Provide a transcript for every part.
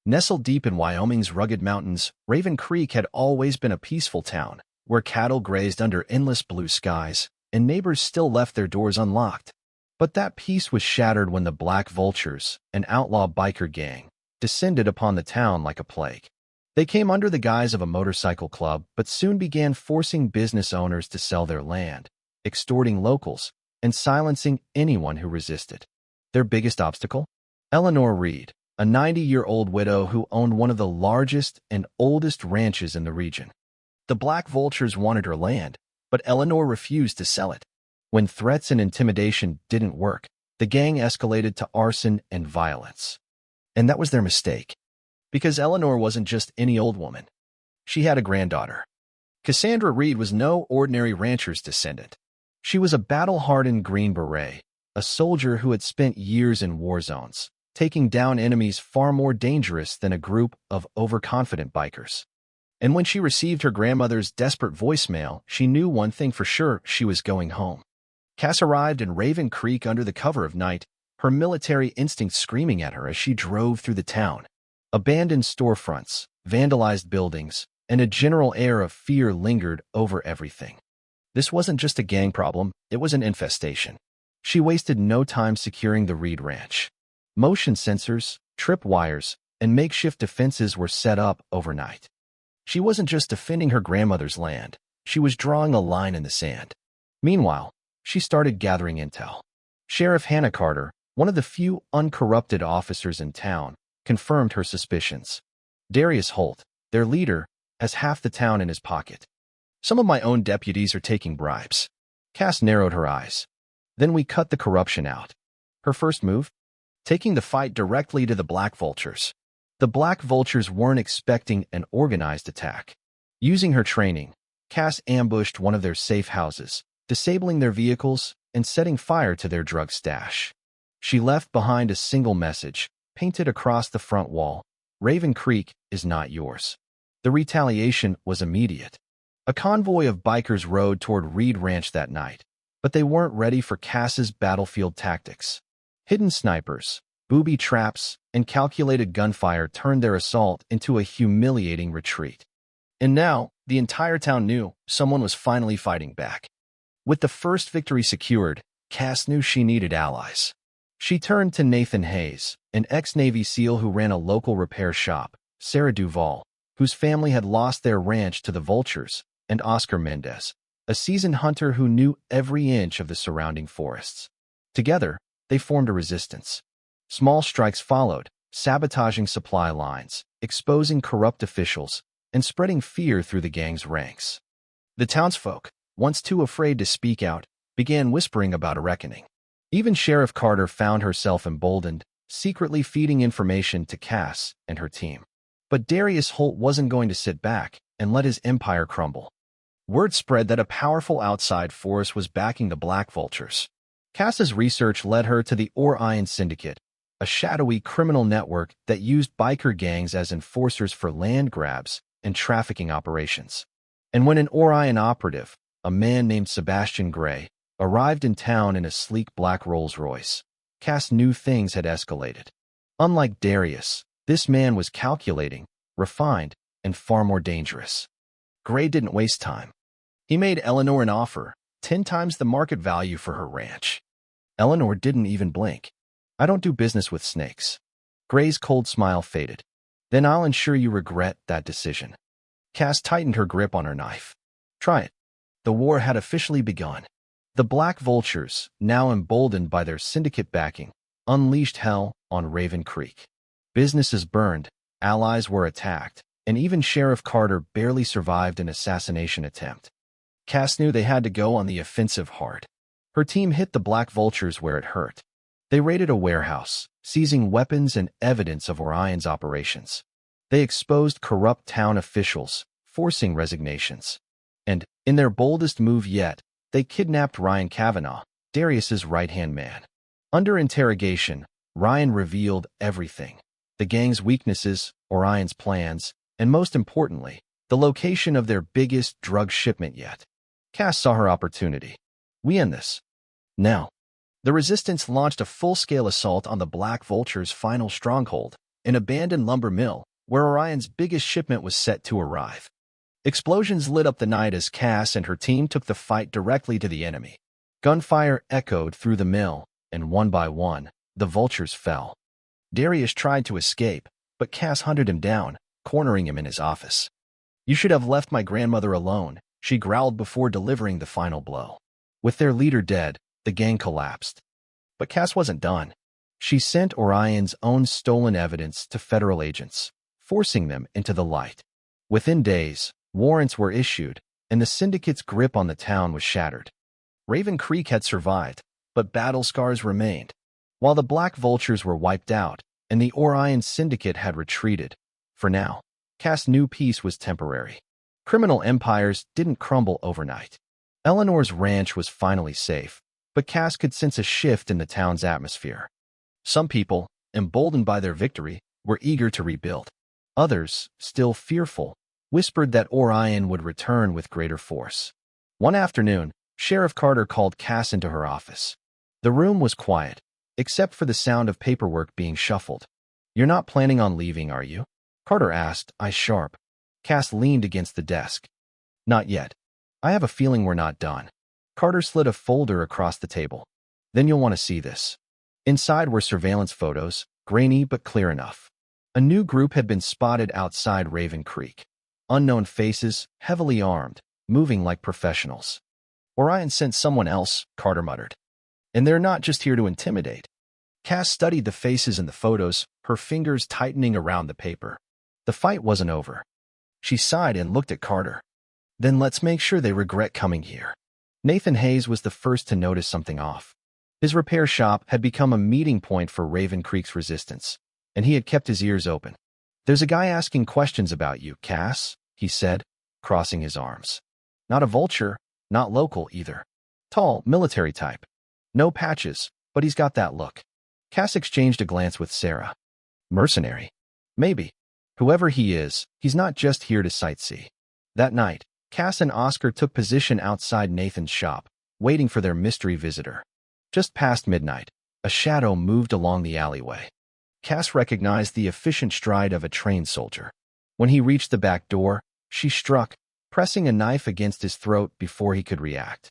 Nestled deep in Wyoming's rugged mountains, Raven Creek had always been a peaceful town, where cattle grazed under endless blue skies, and neighbors still left their doors unlocked. But that peace was shattered when the Black Vultures, an outlaw biker gang, descended upon the town like a plague. They came under the guise of a motorcycle club, but soon began forcing business owners to sell their land, extorting locals, and silencing anyone who resisted. Their biggest obstacle? Eleanor Reed, a 90-year-old widow who owned one of the largest and oldest ranches in the region. The Black Vultures wanted her land, but Eleanor refused to sell it. When threats and intimidation didn't work, the gang escalated to arson and violence. And that was their mistake. Because Eleanor wasn't just any old woman. She had a granddaughter. Cassandra Reed was no ordinary rancher's descendant. She was a battle-hardened Green Beret, a soldier who had spent years in war zones, taking down enemies far more dangerous than a group of overconfident bikers. And when she received her grandmother's desperate voicemail, she knew one thing for sure: she was going home. Cass arrived in Raven Creek under the cover of night, her military instinct screaming at her as she drove through the town. Abandoned storefronts, vandalized buildings, and a general air of fear lingered over everything. This wasn't just a gang problem, it was an infestation. She wasted no time securing the Reed Ranch. Motion sensors, tripwires, and makeshift defenses were set up overnight. She wasn't just defending her grandmother's land, she was drawing a line in the sand. Meanwhile, she started gathering intel. Sheriff Hannah Carter, one of the few uncorrupted officers in town, confirmed her suspicions. Darius Holt, their leader, has half the town in his pocket. Some of my own deputies are taking bribes. Cass narrowed her eyes. Then we cut the corruption out. Her first move? Taking the fight directly to the Black Vultures. The Black Vultures weren't expecting an organized attack. Using her training, Cass ambushed one of their safe houses, disabling their vehicles and setting fire to their drug stash. She left behind a single message, painted across the front wall: Raven Creek is not yours. The retaliation was immediate. A convoy of bikers rode toward Reed Ranch that night, but they weren't ready for Cass's battlefield tactics. Hidden snipers, booby traps, and calculated gunfire turned their assault into a humiliating retreat. And now, the entire town knew someone was finally fighting back. With the first victory secured, Cass knew she needed allies. She turned to Nathan Hayes, an ex-Navy SEAL who ran a local repair shop, Sarah Duvall, whose family had lost their ranch to the Vultures, and Oscar Mendez, a seasoned hunter who knew every inch of the surrounding forests. Together, they formed a resistance. Small strikes followed, sabotaging supply lines, exposing corrupt officials, and spreading fear through the gang's ranks. The townsfolk, once too afraid to speak out, began whispering about a reckoning. Even Sheriff Carter found herself emboldened, secretly feeding information to Cass and her team. But Darius Holt wasn't going to sit back and let his empire crumble. Word spread that a powerful outside force was backing the Black Vultures. Cass's research led her to the Orion Syndicate, a shadowy criminal network that used biker gangs as enforcers for land grabs and trafficking operations. And when an Orion operative, a man named Sebastian Gray, arrived in town in a sleek black Rolls-Royce, Cass knew things had escalated. Unlike Darius, this man was calculating, refined, and far more dangerous. Gray didn't waste time. He made Eleanor an offer, 10 times the market value for her ranch. Eleanor didn't even blink. "I don't do business with snakes." Gray's cold smile faded. "Then I'll ensure you regret that decision." Cass tightened her grip on her knife. "Try it." The war had officially begun. The Black Vultures, now emboldened by their syndicate backing, unleashed hell on Raven Creek. Businesses burned, allies were attacked, and even Sheriff Carter barely survived an assassination attempt. Cass knew they had to go on the offensive hard. Her team hit the Black Vultures where it hurt. They raided a warehouse, seizing weapons and evidence of Orion's operations. They exposed corrupt town officials, forcing resignations. And, in their boldest move yet, they kidnapped Ryan Kavanaugh, Darius's right-hand man. Under interrogation, Ryan revealed everything: the gang's weaknesses, Orion's plans, and most importantly, the location of their biggest drug shipment yet. Cass saw her opportunity. "We end this. Now." The resistance launched a full-scale assault on the Black Vulture's final stronghold, an abandoned lumber mill, where Orion's biggest shipment was set to arrive. Explosions lit up the night as Cass and her team took the fight directly to the enemy. Gunfire echoed through the mill, and one by one, the vultures fell. Darius tried to escape, but Cass hunted him down, cornering him in his office. "You should have left my grandmother alone," she growled before delivering the final blow. With their leader dead, the gang collapsed. But Cass wasn't done. She sent Orion's own stolen evidence to federal agents, forcing them into the light. Within days, warrants were issued, and the syndicate's grip on the town was shattered. Raven Creek had survived, but battle scars remained. While the Black Vultures were wiped out, and the Orion Syndicate had retreated, for now, Cass knew peace was temporary. Criminal empires didn't crumble overnight. Eleanor's ranch was finally safe, but Cass could sense a shift in the town's atmosphere. Some people, emboldened by their victory, were eager to rebuild. Others, still fearful, whispered that Orion would return with greater force. One afternoon, Sheriff Carter called Cass into her office. The room was quiet, except for the sound of paperwork being shuffled. "You're not planning on leaving, are you?" Carter asked, eyes sharp. Cass leaned against the desk. "Not yet. I have a feeling we're not done." Carter slid a folder across the table. "Then you'll want to see this." Inside were surveillance photos, grainy but clear enough. A new group had been spotted outside Raven Creek. Unknown faces, heavily armed, moving like professionals. "Orion sent someone else," Carter muttered. "And they're not just here to intimidate." Cass studied the faces in the photos, her fingers tightening around the paper. The fight wasn't over. She sighed and looked at Carter. "Then let's make sure they regret coming here." Nathan Hayes was the first to notice something off. His repair shop had become a meeting point for Raven Creek's resistance, and he had kept his ears open. "There's a guy asking questions about you, Cass," he said, crossing his arms. "Not a vulture, not local either. Tall, military type. No patches, but he's got that look." Cass exchanged a glance with Sarah. "Mercenary? Maybe. Whoever he is, he's not just here to sightsee." That night, Cass and Oscar took position outside Nathan's shop, waiting for their mystery visitor. Just past midnight, a shadow moved along the alleyway. Cass recognized the efficient stride of a trained soldier. When he reached the back door, she struck, pressing a knife against his throat before he could react.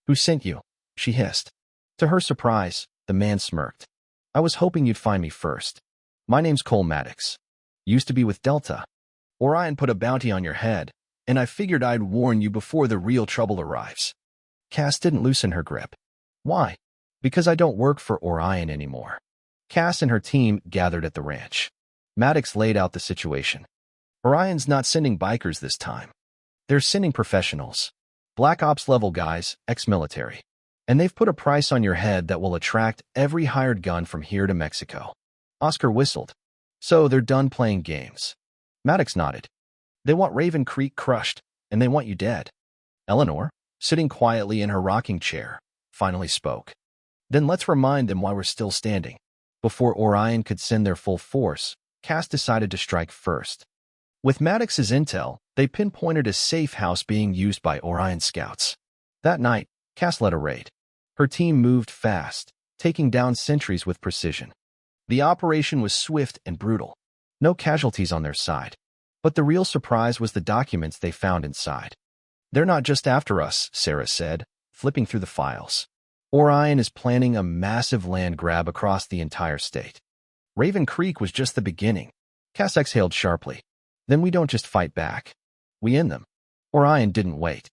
"Who sent you?" she hissed. To her surprise, the man smirked. "I was hoping you'd find me first. My name's Cole Maddox. Used to be with Delta. Orion put a bounty on your head, and I figured I'd warn you before the real trouble arrives." Cass didn't loosen her grip. "Why?" "Because I don't work for Orion anymore." Cass and her team gathered at the ranch. Maddox laid out the situation. "Orion's not sending bikers this time. They're sending professionals. Black Ops level guys, ex-military. And they've put a price on your head that will attract every hired gun from here to Mexico." Oscar whistled. "So they're done playing games." Maddox nodded. "They want Raven Creek crushed, and they want you dead." Eleanor, sitting quietly in her rocking chair, finally spoke. "Then let's remind them why we're still standing." Before Orion could send their full force, Cass decided to strike first. With Maddox's intel, they pinpointed a safe house being used by Orion scouts. That night, Cass led a raid. Her team moved fast, taking down sentries with precision. The operation was swift and brutal. No casualties on their side. But the real surprise was the documents they found inside. "They're not just after us," Sarah said, flipping through the files. "Orion is planning a massive land grab across the entire state." Raven Creek was just the beginning. Cass exhaled sharply. "Then we don't just fight back. We end them." Orion didn't wait.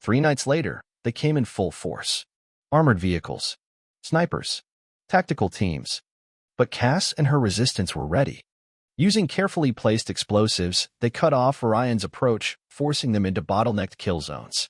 3 nights later, they came in full force. Armored vehicles, snipers, tactical teams. But Cass and her resistance were ready. Using carefully placed explosives, they cut off Orion's approach, forcing them into bottlenecked kill zones.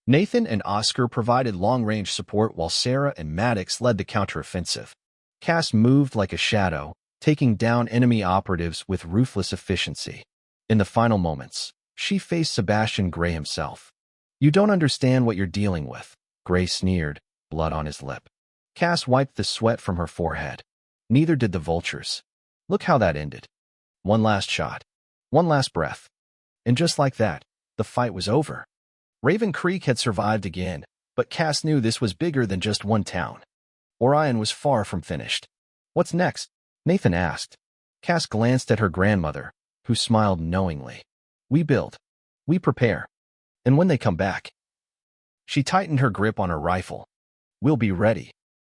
Nathan and Oscar provided long-range support while Sarah and Maddox led the counteroffensive. Cass moved like a shadow, taking down enemy operatives with ruthless efficiency. In the final moments, she faced Sebastian Gray himself. "You don't understand what you're dealing with," Gray sneered, blood on his lip. Cass wiped the sweat from her forehead. Neither did the vultures. Look how that ended. One last shot. One last breath. And just like that, the fight was over. Raven Creek had survived again, but Cass knew this was bigger than just one town. Orion was far from finished. "What's next?" Nathan asked. Cass glanced at her grandmother, who smiled knowingly. We build. We prepare. And when they come back, she tightened her grip on her rifle. We'll be ready.